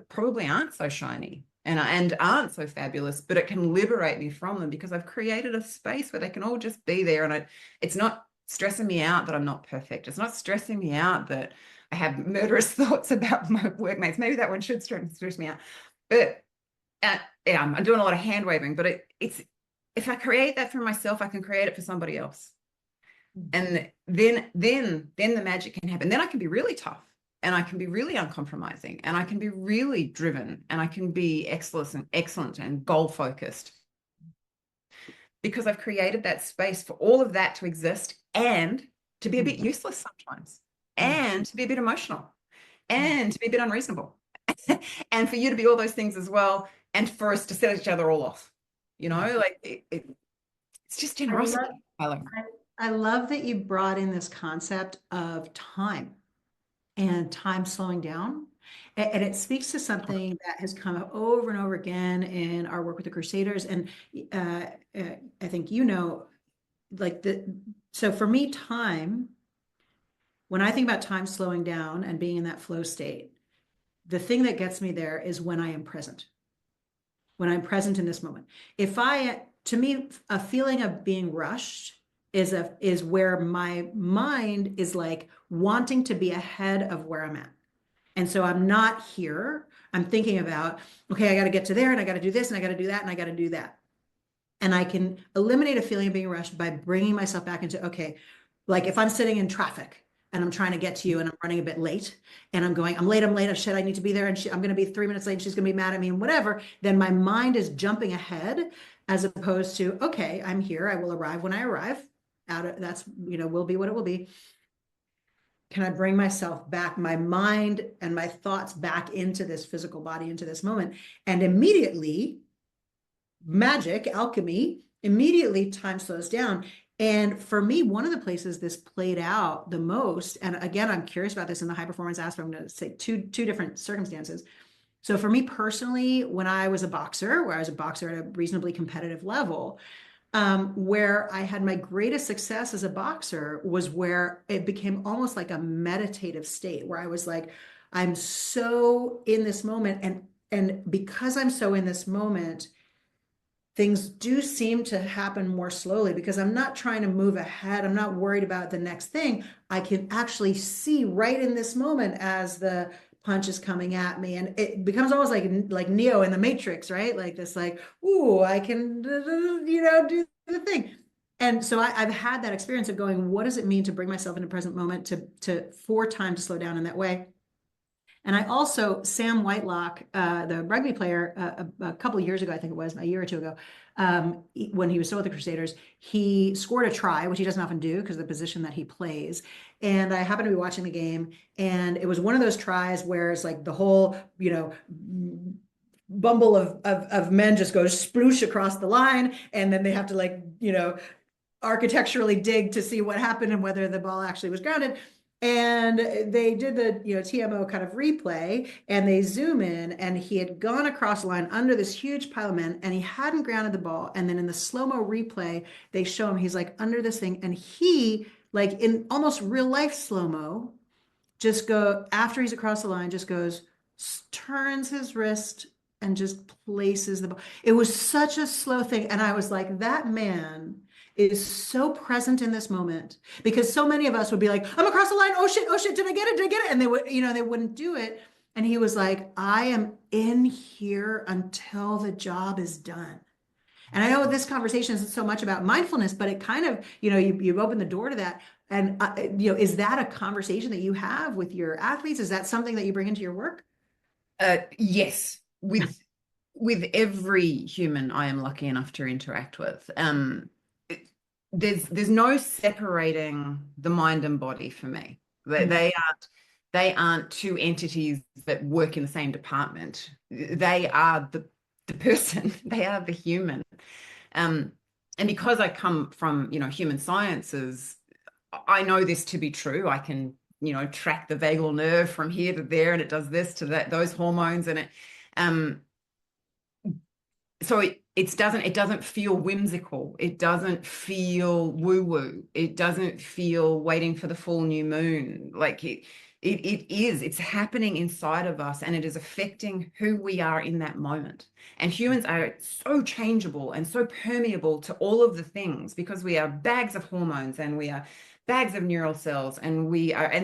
probably aren't so shiny and aren't so fabulous, but it can liberate me from them because I've created a space where they can all just be there. And it's not stressing me out that I'm not perfect. It's not stressing me out that I have murderous thoughts about my workmates. Maybe that one should stress me out. But yeah, I'm doing a lot of hand waving, but it's if I create that for myself, I can create it for somebody else. And then the magic can happen. Then I can be really tough and I can be really uncompromising, and I can be really driven, and I can be excellent and goal focused, because I've created that space for all of that to exist and to be a bit useless sometimes, and to be a bit emotional, and to be a bit unreasonable, and for you to be all those things as well, and for us to set each other all off. Like it's just generosity. I love that you brought in this concept of time and time slowing down. And it speaks to something that has come up over and over again in our work with the Crusaders. And I think, so for me, time, when I think about time slowing down and being in that flow state, the thing that gets me there is when I am present, when I'm present in this moment. To me, a feeling of being rushed is where my mind is like wanting to be ahead of where I'm at. And so I'm not here. I'm thinking about, okay, I got to get to there, and I got to do this, and I got to do that, and I got to do that. And I can eliminate a feeling of being rushed by bringing myself back into, okay, like if I'm sitting in traffic and I'm trying to get to you and I'm running a bit late and I'm late, oh shit, I need to be there, and I'm going to be 3 minutes late and she's going to be mad at me and whatever, then my mind is jumping ahead as opposed to, okay, I'm here. I will arrive when I arrive. That's, will be what it will be. Can I bring myself back, my mind and my thoughts back into this physical body, into this moment? And immediately, magic, alchemy, immediately time slows down. And for me, one of the places this played out the most, and again, I'm curious about this in the high performance aspect, I'm going to say two different circumstances. So for me personally, when I was a boxer, where I was a boxer at a reasonably competitive level, where I had my greatest success as a boxer was where it became almost like a meditative state, where I was like, I'm so in this moment. And because I'm so in this moment, things do seem to happen more slowly because I'm not trying to move ahead. I'm not worried about the next thing. I can actually see right in this moment as the punch is coming at me, and it becomes almost like Neo in the Matrix, right? Like this, like, ooh, I can, do the thing. And so I've had that experience of going, what does it mean to bring myself into present moment, for time to slow down in that way? And I also, Sam Whitelock, the rugby player, a couple of years ago, I think it was a year or two ago, when he was still with the Crusaders, he scored a try, which he doesn't often do because of the position that he plays. And I happened to be watching the game, and it was one of those tries where it's like the whole, bumble of men just goes sploosh across the line, and then they have to architecturally dig to see what happened and whether the ball actually was grounded. And they did the TMO kind of replay, and they zoom in, and he had gone across the line under this huge pile of men, and he hadn't grounded the ball. And then in the slow-mo replay, they show him, he's like under this thing, and he, like in almost real life slow-mo, after he's across the line, just goes, turns his wrist and just places the ball. It was such a slow thing. And I was like, that man is so present in this moment, because so many of us would be like, I'm across the line. Oh shit, did I get it? And they would, they wouldn't do it. And he was like, I am in here until the job is done. And I know this conversation isn't so much about mindfulness, but it kind of, you've opened the door to that. And, is that a conversation that you have with your athletes? Is that something that you bring into your work? Yes, with every human I am lucky enough to interact with. There's no separating the mind and body for me. They aren't two entities that work in the same department. They are the person. They are the human. And because I come from human sciences, I know this to be true. I can track the vagal nerve from here to there, and it does this to that, those hormones, and so it doesn't feel whimsical. It doesn't feel woo-woo. It doesn't feel waiting for the full new moon. Like it's happening inside of us, and it is affecting who we are in that moment. And humans are so changeable and so permeable to all of the things, because we are bags of hormones, and we are bags of neural cells, and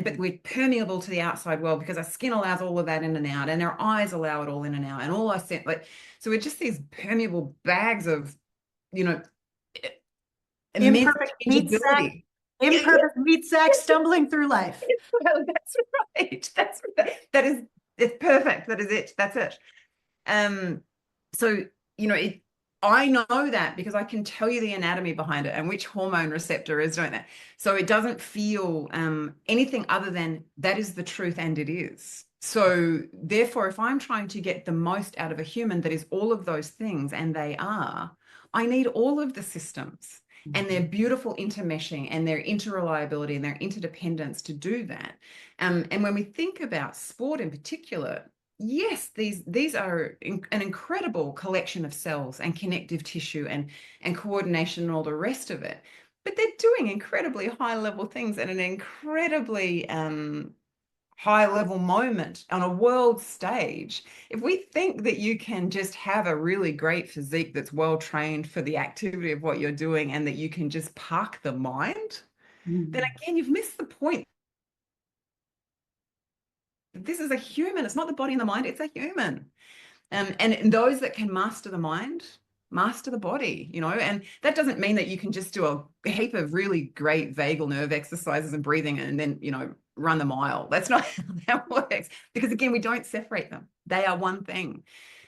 but we're permeable to the outside world because our skin allows all of that in and out, and our eyes allow it all in and out, and all our so we're just these permeable bags of immense Imperfect Imperfect meat sack stumbling through life. Well, that's right. It's perfect. That is it. That's it. So, I know that because I can tell you the anatomy behind it and which hormone receptor is doing that. So it doesn't feel anything other than that is the truth, and it is. So therefore, if I'm trying to get the most out of a human that is all of those things, and they are, I need all of the systems and their beautiful intermeshing and their interreliability and their interdependence to do that. And when we think about sport in particular, yes, these are an incredible collection of cells and connective tissue and coordination and all the rest of it. But they're doing incredibly high level things at an incredibly high level moment on a world stage. If we think that you can just have a really great physique that's well trained for the activity of what you're doing and that you can just park the mind, then again, you've missed the point. This is a human. It's not the body and the mind. It's a human. And those that can master the mind, master the body, and that doesn't mean that you can just do a heap of really great vagal nerve exercises and breathing and then, run the mile. That's not how that works, because again, we don't separate them. They are one thing.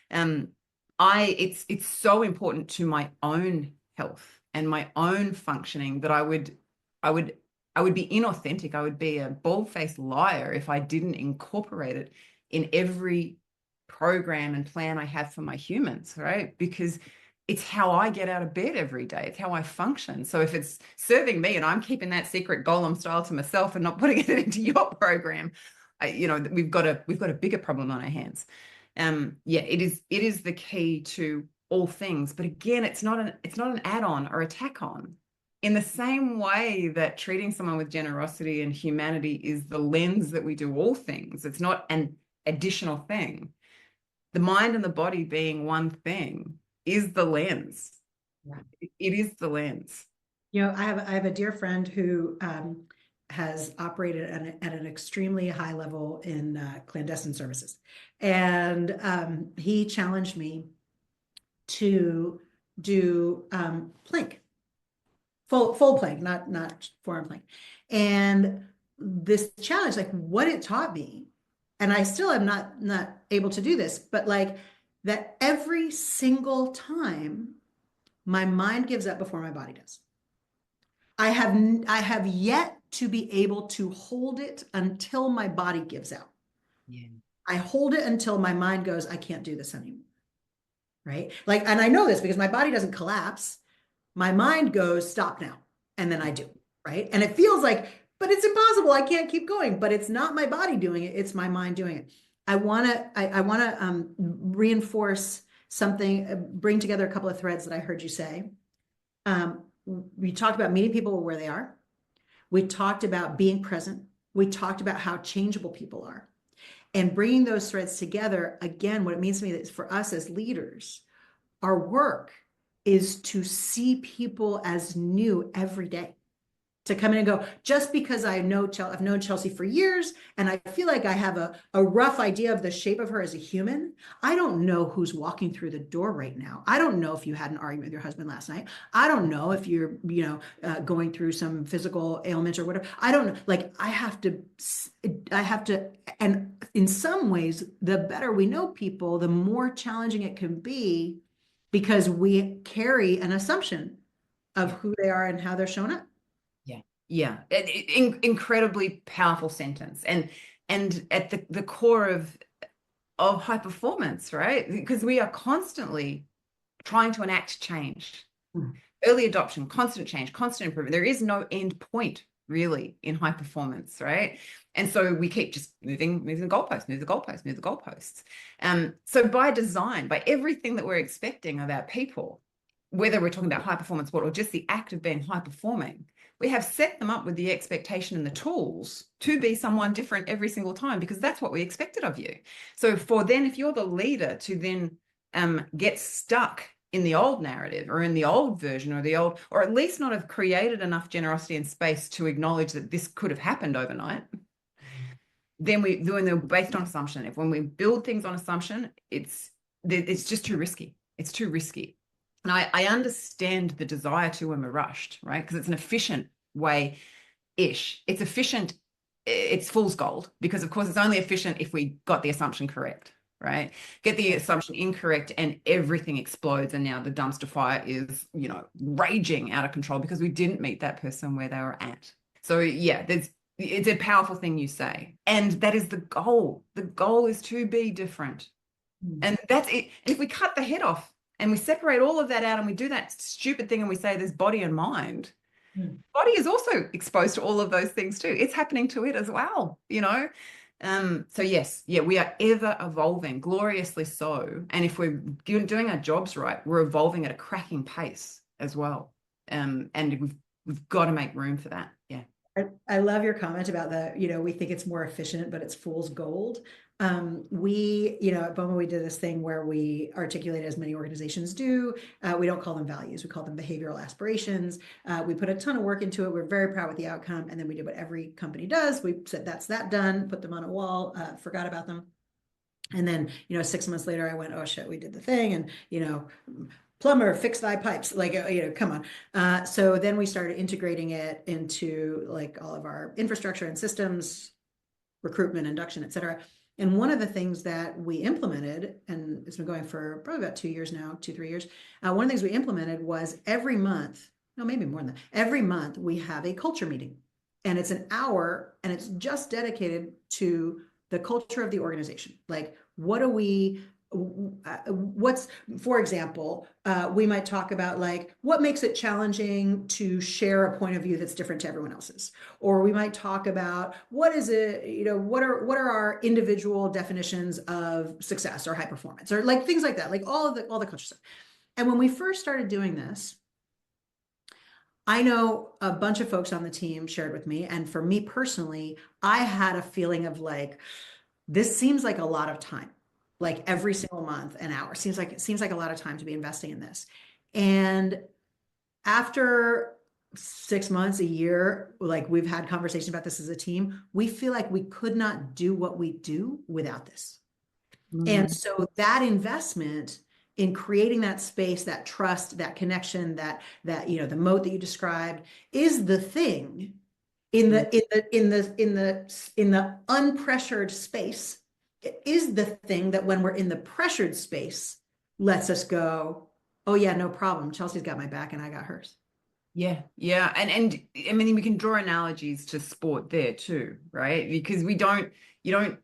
It's so important to my own health and my own functioning that I would be inauthentic. I would be a bald-faced liar if I didn't incorporate it in every program and plan I have for my humans, right? Because it's how I get out of bed every day. It's how I function. So if it's serving me and I'm keeping that secret golem style to myself and not putting it into your program, we've got a bigger problem on our hands. It is the key to all things. But again, it's not an add-on or a tack-on. In the same way that treating someone with generosity and humanity is the lens that we do all things, it's not an additional thing. The mind and the body being one thing is the lens. Yeah. It is the lens. I have a dear friend who has operated at an extremely high level in clandestine services, and he challenged me to do plank, full plank, not forearm plank, and this challenge, like what it taught me, and I still am not able to do this, but like that every single time my mind gives up before my body does. I have yet to be able to hold it until my body gives out. Yeah. I hold it until my mind goes, I can't do this anymore. Right? Like, and I know this because my body doesn't collapse. My mind goes, stop now. And then I do. Right? And it feels like, but it's impossible. I can't keep going. But it's not my body doing it. It's my mind doing it. I want to reinforce something, bring together a couple of threads that I heard you say. We talked about meeting people where they are. We talked about being present. We talked about how changeable people are. And bringing those threads together, again, what it means to me is for us as leaders, our work is to see people as new every day. To come in and go, just because I've known Chelsea for years and I feel like I have a rough idea of the shape of her as a human, I don't know who's walking through the door right now. I don't know if you had an argument with your husband last night. I don't know if you're, going through some physical ailment or whatever. I don't know. Like I have to, and in some ways, the better we know people, the more challenging it can be because we carry an assumption of who they are and how they're showing up. Yeah, incredibly powerful sentence, and at the core of high performance, right? Because we are constantly trying to enact change, early adoption, constant change, constant improvement. There is no end point really in high performance, right? And so we keep just moving the goalposts, move the goalposts. So by design, by everything that we're expecting of our people, whether we're talking about high performance sport or just the act of being high performing, we have set them up with the expectation and the tools to be someone different every single time, because that's what we expected of you. So if you're the leader to then get stuck in the old narrative or in the old version or at least not have created enough generosity and space to acknowledge that this could have happened overnight, then they're based on assumption. When we build things on assumption, it's just too risky. It's too risky. And I understand the desire to when we're rushed, right? Because it's an efficient way ish. It's efficient. It's fool's gold because, of course, it's only efficient if we got the assumption correct, right? Get the assumption incorrect and everything explodes. And now the dumpster fire is, raging out of control because we didn't meet that person where they were at. So yeah, it's a powerful thing you say. And that is the goal. The goal is to be different. And that's it. If we cut the head off and we separate all of that out and we do that stupid thing and we say there's body and mind, body is also exposed to all of those things too. It's happening to it as well, So yes, yeah, we are ever evolving, gloriously so. And if we're doing our jobs right, we're evolving at a cracking pace as well. And we've got to make room for that. Yeah. I love your comment about we think it's more efficient, but it's fool's gold. At BOMA, we did this thing where we articulate, as many organizations do. We don't call them values. We call them behavioral aspirations. We put a ton of work into it. We're very proud with the outcome. And then we did what every company does. We said, that's that done, put them on a wall, forgot about them. And then, 6 months later, I went, oh shit, we did the thing. And, plumber, fix thy pipes. Come on. So then we started integrating it into like all of our infrastructure and systems, recruitment, induction, et cetera. And one of the things that we implemented, and it's been going for probably about 2 years now, 2-3 years. One of the things we implemented was every month, no, maybe more than that. Every month we have a culture meeting, and it's an hour, and it's just dedicated to the culture of the organization. Like, for example, we might talk about like what makes it challenging to share a point of view that's different to everyone else's, or we might talk about what are our individual definitions of success or high performance, or like things like that, like all the culture stuff. And when we first started doing this, I know a bunch of folks on the team shared with me, and for me personally, I had a feeling of like, this seems like a lot of time. Like every single month, an hour seems like a lot of time to be investing in this. And after 6 months, a year, like we've had conversations about this as a team, we feel like we could not do what we do without this. And so that investment in creating that space, that trust, that connection, that the moat that you described is the thing in the unpressured space. It is the thing that when we're in the pressured space lets us go, oh yeah, no problem. Chelsea's got my back and I got hers. Yeah. Yeah. And I mean, we can draw analogies to sport there too, right? Because you don't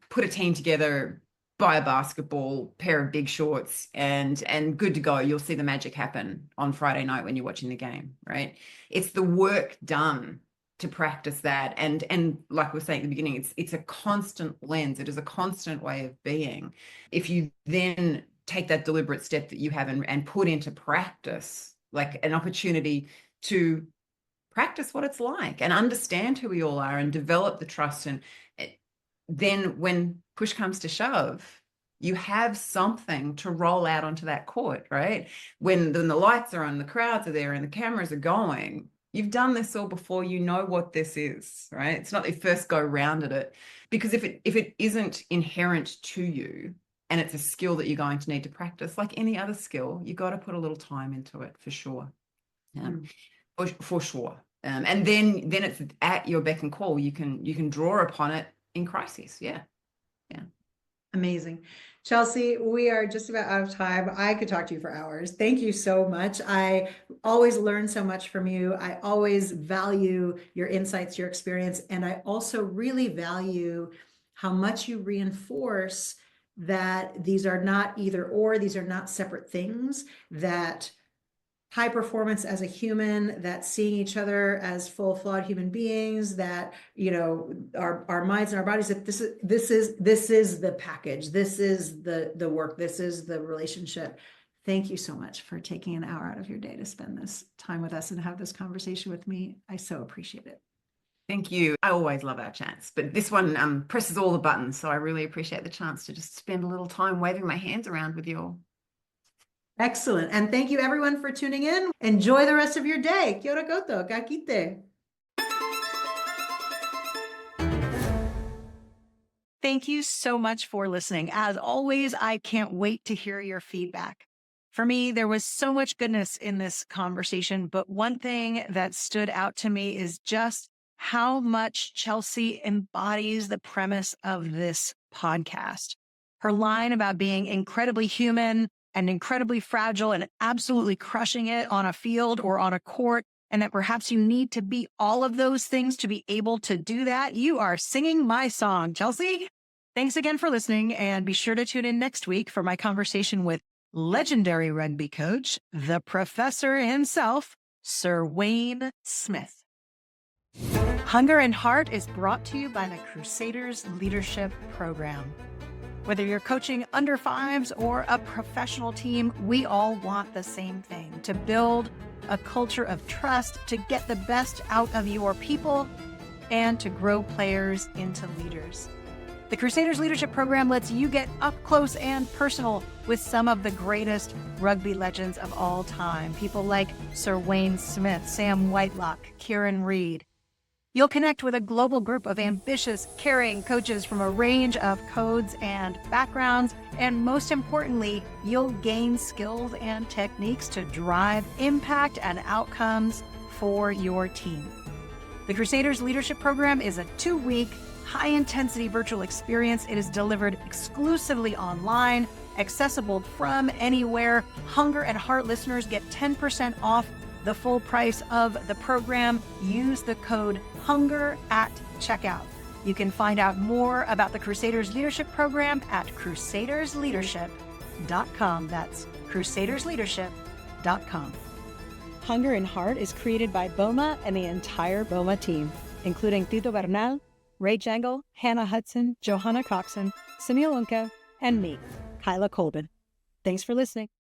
put a team together, buy a basketball, pair of big shorts and good to go. You'll see the magic happen on Friday night when you're watching the game, right? It's the work done to practice that. And like we were saying at the beginning, it's a constant lens. It is a constant way of being. If you then take that deliberate step that you have and put into practice, like an opportunity to practice what it's like and understand who we all are and develop the trust. And then when push comes to shove, you have something to roll out onto that court, right? When the lights are on, the crowds are there and the cameras are going, you've done this all before, you know what this is, right? It's not the first go round at it. Because if it isn't inherent to you and it's a skill that you're going to need to practice, like any other skill, you got to put a little time into it for sure. For sure. And then it's at your beck and call. You can draw upon it in crises. Yeah. Amazing. Chelsea, we are just about out of time. I could talk to you for hours. Thank you so much. I always learn so much from you. I always value your insights, your experience, and I also really value how much you reinforce that these are not either or, these are not separate things, that high performance as a human, that seeing each other as full flawed human beings, that our minds and our bodies, that this is the package, this is the work, this is the relationship. Thank you so much for taking an hour out of your day to spend this time with us and have this conversation with me. I so appreciate it. Thank you. I always love our chats, but this one presses all the buttons, so I really appreciate the chance to just spend a little time waving my hands around with you all. Excellent. And thank you everyone for tuning in. Enjoy the rest of your day. Kia ora koutou, ka kite. Thank you so much for listening. As always, I can't wait to hear your feedback. For me, there was so much goodness in this conversation, but one thing that stood out to me is just how much Chelsea embodies the premise of this podcast. Her line about being incredibly human and incredibly fragile and absolutely crushing it on a field or on a court, and that perhaps you need to be all of those things to be able to do that. You are singing my song, Chelsea. Thanks again for listening, and be sure to tune in next week for my conversation with legendary rugby coach, the professor himself, Sir Wayne Smith. Hunger and Heart is brought to you by the Crusaders Leadership Programme. Whether you're coaching under fives or a professional team, we all want the same thing: to build a culture of trust, to get the best out of your people, and to grow players into leaders. The Crusaders Leadership Program lets you get up close and personal with some of the greatest rugby legends of all time. People like Sir Wayne Smith, Sam Whitelock, Kieran Reid. You'll connect with a global group of ambitious, caring coaches from a range of codes and backgrounds. And most importantly, you'll gain skills and techniques to drive impact and outcomes for your team. The Crusaders Leadership Program is a 2-week, high-intensity virtual experience. It is delivered exclusively online, accessible from anywhere. Hunger and Heart listeners get 10% off the full price of the program. Use the code HUNGER at checkout. You can find out more about the Crusaders Leadership Program at crusadersleadership.com. That's crusadersleadership.com. Hunger and Heart is created by BOMA and the entire BOMA team, including Tito Bernal, Ray Jangle, Hannah Hudson, Johanna Coxon, Sunil Unka, and me, Kyla Colbin. Thanks for listening.